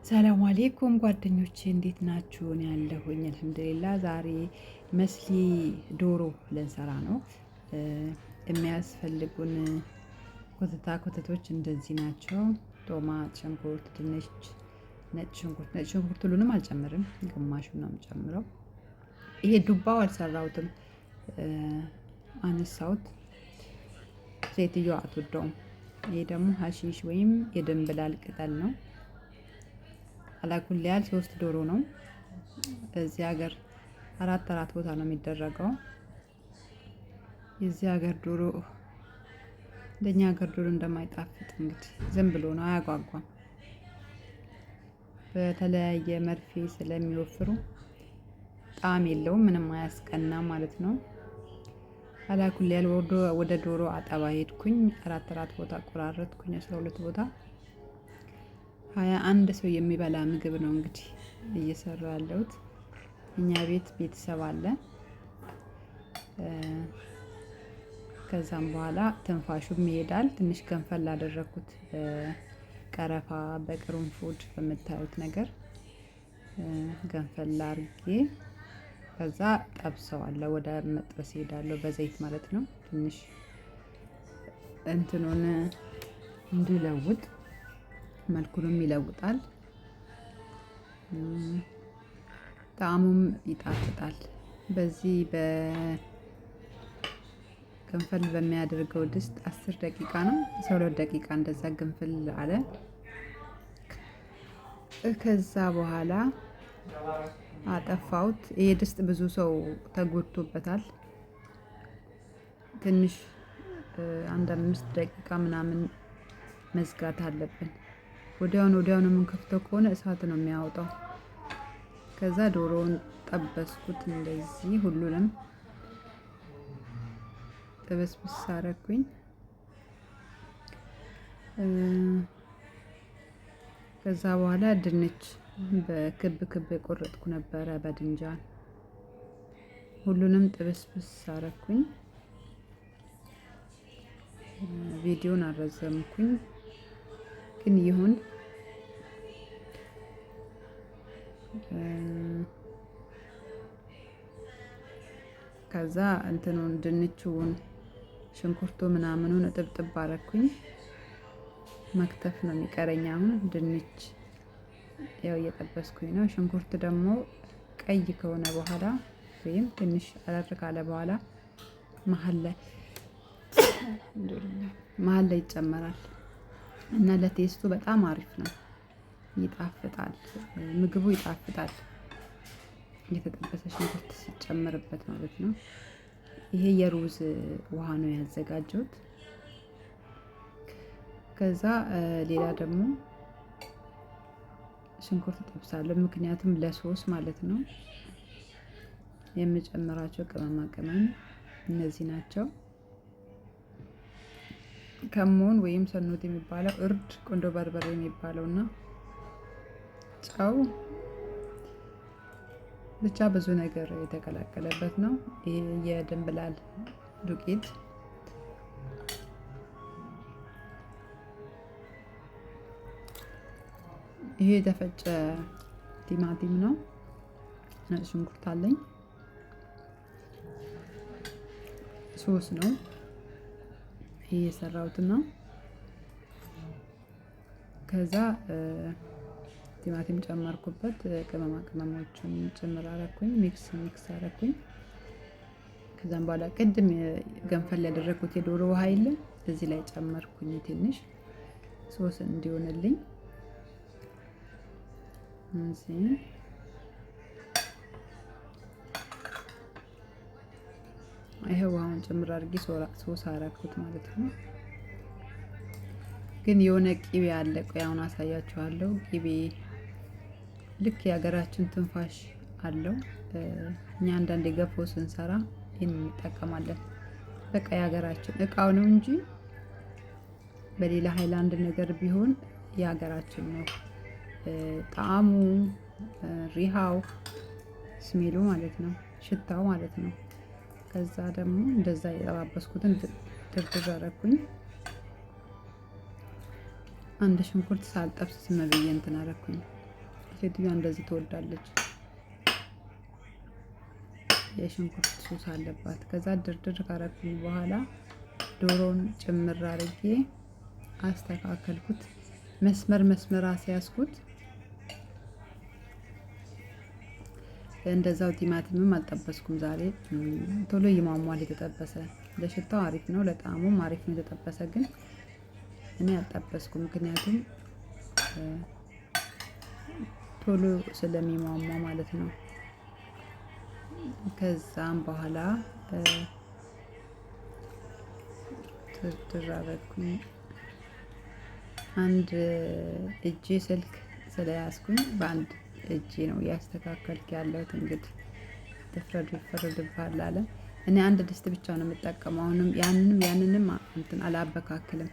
ሰላም አለይኩም ጓደኞቼ እንዴት ናችሁ? እኔ ያለሁኝ አልሐምዱሊላህ። ዛሬ መስሊ ዶሮ ልንሰራ ነው። የሚያስፈልጉን ኮተቶች እንደዚህ ናቸው። ቶማት፣ ሽንኩርት፣ ድንች፣ ነጭ ሽንኩርት ሁሉንም አልጨምርም፣ ግማሹን ነው የምጨምረው። ይሄ ዱባው አልሰራሁትም፣ አነሳሁት። ሴትዮዋ አትወደውም። ይሄ ደግሞ ሀሺሽ ወይም የድንብላል ቅጠል ነው። አላኩልያል 3 ዶሮ ነው። እዚህ ሀገር አራት ቦታ ነው የሚደረገው። የዚህ ሀገር ዶሮ እንደኛ ሀገር ዶሮ እንደማይጣፍጥ እንግዲህ ዝም ብሎ ነው፣ አያጓጓም። በተለያየ መርፌ ስለሚወፍሩ ጣዕም የለውም፣ ምንም አያስቀና ማለት ነው። አላኩልያል ወደ ዶሮ አጠባ ሄድኩኝ። አራት ቦታ ቆራረጥኩኝ፣ 12 ቦታ 21 ሰው የሚበላ ምግብ ነው እንግዲህ እየሰራ ያለሁት። እኛ ቤት ቤተሰብ አለ። ከዛም በኋላ ትንፋሹም ይሄዳል። ትንሽ ገንፈል አደረኩት በቀረፋ በቅርንፉድ በምታዩት ነገር ገንፈል አርጌ ከዛ ጠብሰዋለሁ። ወደ መጥበስ ሄዳለሁ በዘይት ማለት ነው። ትንሽ እንትኑን እንዲለውጥ መልኩንም ይለውጣል፣ ጣዕሙም ይጣፍጣል። በዚህ በገንፈል በሚያደርገው ድስት 10 ደቂቃ ነው 12 ደቂቃ እንደዛ ገንፈል አለ። ከዛ በኋላ አጠፋሁት። ይሄ ድስት ብዙ ሰው ተጎድቶበታል። ትንሽ አንድ 5 ደቂቃ ምናምን መዝጋት አለብን። ወዲያውኑ የምንከፍተው ከሆነ እሳት ነው የሚያወጣው። ከዛ ዶሮውን ጠበስኩት እንደዚህ ሁሉንም ጥብስብስ አረኩኝ። ከዛ በኋላ ድንች በክብ የቆረጥኩ ነበረ በድንጃን ሁሉንም ጥብስብስ አረኩኝ። ቪዲዮን አረዘምኩኝ ግን ይሁን። ከዛ እንትኑን ድንቹን ሽንኩርቱ ምናምኑን እጥብጥብ አረኩኝ። መክተፍ ነው የሚቀረኝ አሁን። ድንች ያው እየጠበስኩኝ ነው። ሽንኩርት ደግሞ ቀይ ከሆነ በኋላ ወይም ትንሽ አረር ካለ በኋላ መሀል ላይ ይጨመራል እና ለቴስቱ በጣም አሪፍ ነው። ይጣፍጣል፣ ምግቡ ይጣፍጣል። የተጠበሰ ሽንኩርት ሲጨመርበት ማለት ነው። ይሄ የሩዝ ውሃ ነው ያዘጋጀሁት። ከዛ ሌላ ደግሞ ሽንኩርት ጠብሳለሁ፣ ምክንያቱም ለሶስ ማለት ነው። የምጨምራቸው ቅመማ ቅመም እነዚህ ናቸው። ከሞን ወይም ሰኖት የሚባለው፣ እርድ፣ ቆንዶ በርበሬ የሚባለውና ጨው፣ ብቻ ብዙ ነገር የተቀላቀለበት ነው። ይሄ የድንብላል ዱቄት፣ ይሄ የተፈጨ ቲማቲም ነው። ነጭ ሽንኩርት አለኝ። ሶስ ነው ይሄ የሰራሁት ነው። ከዛ ቲማቲም ጨመርኩበት። ቅመማ ቅመሞችን ጭምር አረኩኝ። ሚክስ አረኩኝ። ከዛም በኋላ ቅድም ገንፈል ያደረኩት የዶሮ ውሃ የለ እዚህ ላይ ጨመርኩኝ። ትንሽ ሶስ እንዲሆንልኝ ይሄ ውሃውን ጭምር አድርጌ ሶስ አረኩት ማለት ነው። ግን የሆነ ቂቤ አለ። ቆይ አሁን አሳያችኋለሁ። ቂቤ ልክ የሀገራችን ትንፋሽ አለው። እኛ አንዳንዴ ገፎ ስንሰራ ይህን እንጠቀማለን። በቃ የሀገራችን እቃው ነው እንጂ በሌላ ሃይላንድ ነገር ቢሆን የሀገራችን ነው። ጣዕሙ፣ ሪሃው፣ ስሜሉ ማለት ነው፣ ሽታው ማለት ነው። ከዛ ደግሞ እንደዛ የጠባበስኩትን ድርድር አረኩኝ። አንድ ሽንኩርት ሳልጠብስ ዝም ብዬ እንትን አረኩኝ። ሴትዮዋ እንደዚህ ትወዳለች። የሽንኩርት ሱስ አለባት። ከዛ ድርድር ካረኩኝ በኋላ ዶሮውን ጭምር አድርጌ አስተካከልኩት። መስመር አስያዝኩት። እንደዛው ቲማቲምም አልጠበስኩም ዛሬ። ቶሎ ይሟሟል የተጠበሰ። ለሽታው አሪፍ ነው፣ ለጣዕሙም አሪፍ ነው የተጠበሰ። ግን እኔ አልጠበስኩም፣ ምክንያቱም ቶሎ ስለሚሟሟ ማለት ነው። ከዛም በኋላ ትራበኩኝ። አንድ እጄ ስልክ ስለያዝኩኝ በአንድ እጄ ነው እያስተካከልክ ያለሁት። እንግዲህ ትፍረዱ ይፈረድብሃል አለ። እኔ አንድ ድስት ብቻ ነው የምጠቀመው። አሁንም ያንንም እንትን አላበካክልም።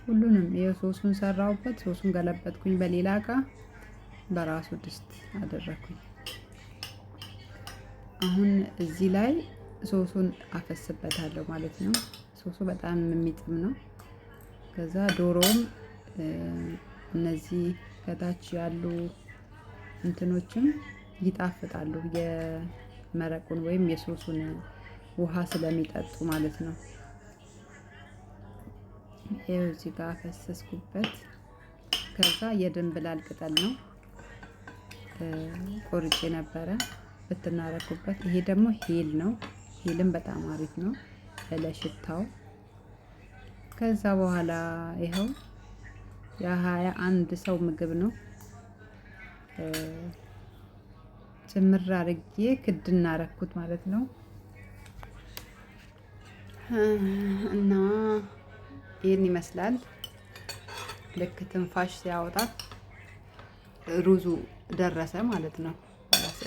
ሁሉንም የሶሱን ሰራሁበት። ሶሱን ገለበጥኩኝ በሌላ እቃ፣ በራሱ ድስት አደረኩኝ። አሁን እዚህ ላይ ሶሱን አፈስበታለሁ ማለት ነው። ሶሱ በጣም የሚጥም ነው። ከዛ ዶሮም እነዚህ ከታች ያሉ እንትኖችም ይጣፍጣሉ፣ የመረቁን ወይም የሶሱን ውሃ ስለሚጠጡ ማለት ነው። ይኸው እዚህ ጋር ፈሰስኩበት። ከዛ የድንብላል ቅጠል ነው ቆርጬ ነበረ ብትናረኩበት። ይሄ ደግሞ ሄል ነው። ሄልም በጣም አሪፍ ነው ለሽታው። ከዛ በኋላ ይኸው የ21 ሰው ምግብ ነው። ጭምር አድርጌ ክድና አረኩት ማለት ነው። እና ይህን ይመስላል። ልክ ትንፋሽ ሲያወጣት ሩዙ ደረሰ ማለት ነው።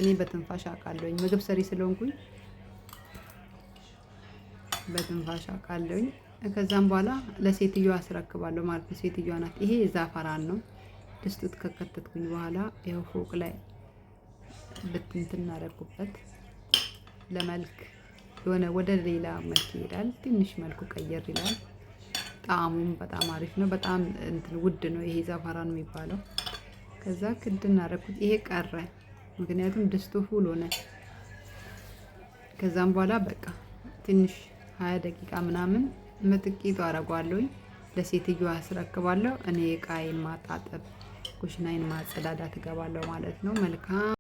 እኔ በትንፋሽ አውቃለሁኝ፣ ምግብ ሰሪ ስለሆንኩኝ በትንፋሽ አውቃለሁኝ። ከዛም በኋላ ለሴትዮዋ አስረክባለሁ ማለት ነው። ሴትዮዋ ናት። ይሄ ዛፈራን ነው። ድስት ውስጥ ከከተትኩኝ በኋላ ያው ፎቅ ላይ ብትንትን አደረኩበት። ለመልክ የሆነ ወደ ሌላ መልክ ይሄዳል። ትንሽ መልኩ ቀየር ይላል። ጣዕሙም በጣም አሪፍ ነው። በጣም እንትን ውድ ነው ይሄ ዛፈራን የሚባለው። ከዛ ክድን አደረኩት። ይሄ ቀረ፣ ምክንያቱም ድስቱ ፉል ሆነ። ከዛም በኋላ በቃ ትንሽ 20 ደቂቃ ምናምን መጥቂቱ አረጋለሁኝ። ለሴትዮዋ አስረክባለሁ። እኔ ዕቃዬን ማጣጠብ፣ ኩሽናዬን ማጸዳዳት እገባለሁ ማለት ነው። መልካም